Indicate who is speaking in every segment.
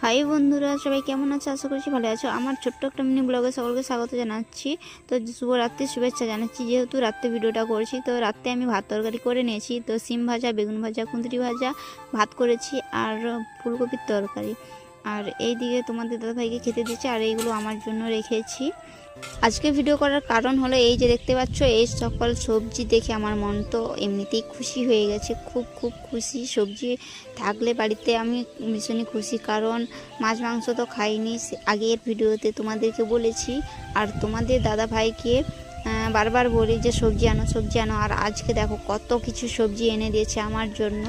Speaker 1: High বন্ধুরা, সবাই কেমন আছো? আশা করছি ভালো আছো। আমার ছোট্ট একটা মিনি ব্লগে সকলকে স্বাগত জানাচ্ছি। তো শুভরাত্রির শুভেচ্ছা জানাচ্ছি। যেহেতু রাত্রে ভিডিওটা করছি, তো রাত্রে আমি ভাত তরকারি করে নিয়েছি। তো সিম ভাজা, বেগুন ভাজা, কুঁদরি ভাজা, ভাত করেছি আর ফুলকপির তরকারি। আর এই দিকে তোমাদের দাদাভাইকে খেতে দিচ্ছি, আর এইগুলো আমার জন্য রেখেছি। আজকে ভিডিও করার কারণ হলো এই যে দেখতে পাচ্ছ, এই সকল সবজি দেখে আমার মন তো এমনিতেই খুশি হয়ে গেছে। খুব খুব খুশি। সবজি থাকলে বাড়িতে আমি ভীষণই খুশি, কারণ মাছ মাংস তো খাইনি, আগের ভিডিওতে তোমাদেরকে বলেছি। আর তোমাদের দাদা ভাইকে বারবার বলি যে সবজি আনো সবজি আনো, আর আজকে দেখো কত কিছু সবজি এনে দিয়েছে আমার জন্য।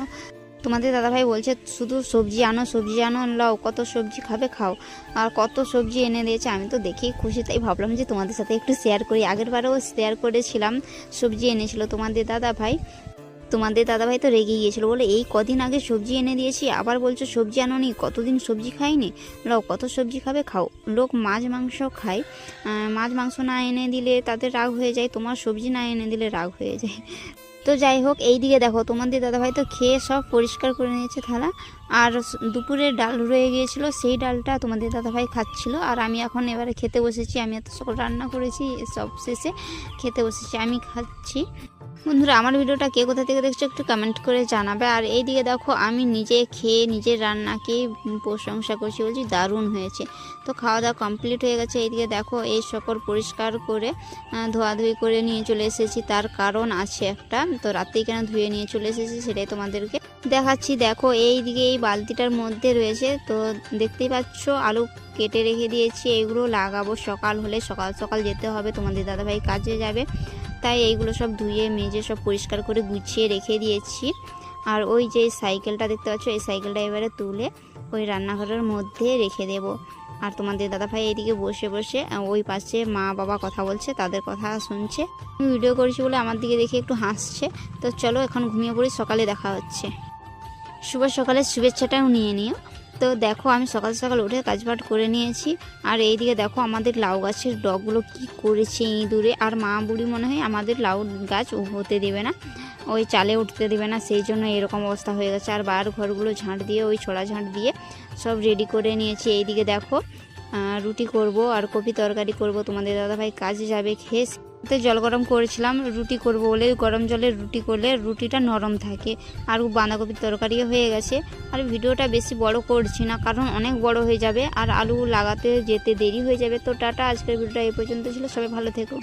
Speaker 1: তোমাদের দাদাভাই বলছে শুধু সবজি আনো লাও, কত সবজি খাবে খাও, আর কত সবজি এনে দিয়েছে। আমি তো দেখেই খুশি, তাই ভাবলাম যে তোমাদের সাথে একটু শেয়ার করি। আগের বারেও শেয়ার করেছিলাম, সবজি এনেছিল তোমাদের দাদাভাই। তোমাদের দাদাভাই তো রেগে গিয়েছিল, বলে এই কদিন আগে সবজি এনে দিয়েছি, আবার বলছো সবজি আনোনি, কতদিন সবজি খাইনি, লাও কত সবজি খাবে খাও। লোক মাছ মাংস খায়, মাছ মাংস না এনে দিলে তাদের রাগ হয়ে যায়, তোমার সবজি না এনে দিলে রাগ হয়ে যায়। তো যাই হোক, এই দিকে দেখো তোমাদের দাদাভাই তো খেয়ে সব পরিষ্কার করে নিয়েছে থালা। আর দুপুরের ডাল রয়ে গিয়েছিল, সেই ডালটা তোমাদের দাদাভাই খাচ্ছিল। আর আমি এখন এবারে খেতে বসেছি। আমি এত সকল রান্না করেছি, সব শেষে খেতে বসেছি, আমি খাচ্ছি। বন্ধুরা, আমার ভিডিওটা কে কোথা থেকে দেখছো একটু কমেন্ট করে জানাবে। আর এই দিকে দেখো আমি নিজে খেয়ে নিজের রান্নাকেই প্রশংসা করছি, বলছি দারুণ হয়েছে। তো খাওয়া দাওয়া কমপ্লিট হয়ে গেছে। এইদিকে দেখো এই সকল পরিষ্কার করে ধোয়াধুয়ি করে নিয়ে চলে এসেছি, তার কারণ আছে একটা। তো রাতেই কেন ধুয়ে নিয়ে চলে এসেছি সেটাই তোমাদেরকে দেখাচ্ছি। দেখো এই দিকে এই বালতিটার মধ্যে রয়েছে, তো দেখতেই পাচ্ছ আলু কেটে রেখে দিয়েছি। এগুলো লাগাবো সকাল হলে, সকাল সকাল যেতে হবে, তোমাদের দাদাভাই কাজে যাবে, তাই এইগুলো সব ধুয়ে মেজে সব পরিষ্কার করে গুছিয়ে রেখে দিয়েছি। আর ওই যে সাইকেলটা দেখতে পাচ্ছ, এই সাইকেলটা এবারে তুলে ওই রান্নাঘরের মধ্যে রেখে দেব। আর তোমাদের দাদাভাই এইদিকে বসে বসে ওই পাশে মা বাবা কথা বলছে, তাদের কথা শুনছে। আমি ভিডিও করছি বলে আমার দিকে দেখে একটু হাসছে। তো চলো এখন ঘুমিয়ে পড়ি, সকালে দেখা হচ্ছে। শুভ সকালের শুভেচ্ছাটাও নিয়ে নিও। তো দেখো আমি সকাল সকাল উঠে কাজবাজ করে নিয়েছি। আর এইদিকে দেখো আমাদের লাউ গাছের ডগগুলো কি করেছে ইঁদুরে। আর মা বুড়ি মনে হয় আমাদের লাউ গাছ হতে দেবে না, ওই চালে উঠতে দেবে না, সেই জন্য এরকম অবস্থা হয়ে গেছে। আর বার ঘরগুলো ঝাঁট দিয়ে, ওই ছোড়া ঝাঁট দিয়ে সব রেডি করে নিয়েছি। এইদিকে দেখো রুটি করব আর কপি তরকারি করব। তোমাদের দাদাভাই কাজে যাবে, খেয়ে জল গরম করেছিলাম রুটি করব বলে। গরম জলে রুটি করলে রুটিটা নরম থাকে। আর বাঁধাকপির তরকারিও হয়ে গেছে। আর ভিডিওটা বেশি বড় করছি না, কারণ অনেক বড় হয়ে যাবে আর আলু লাগাতে যেতে দেরি হয়ে যাবে। তো টাটা, আজকের ভিডিওটা এই পর্যন্ত ছিল। সবাই ভালো থেকো।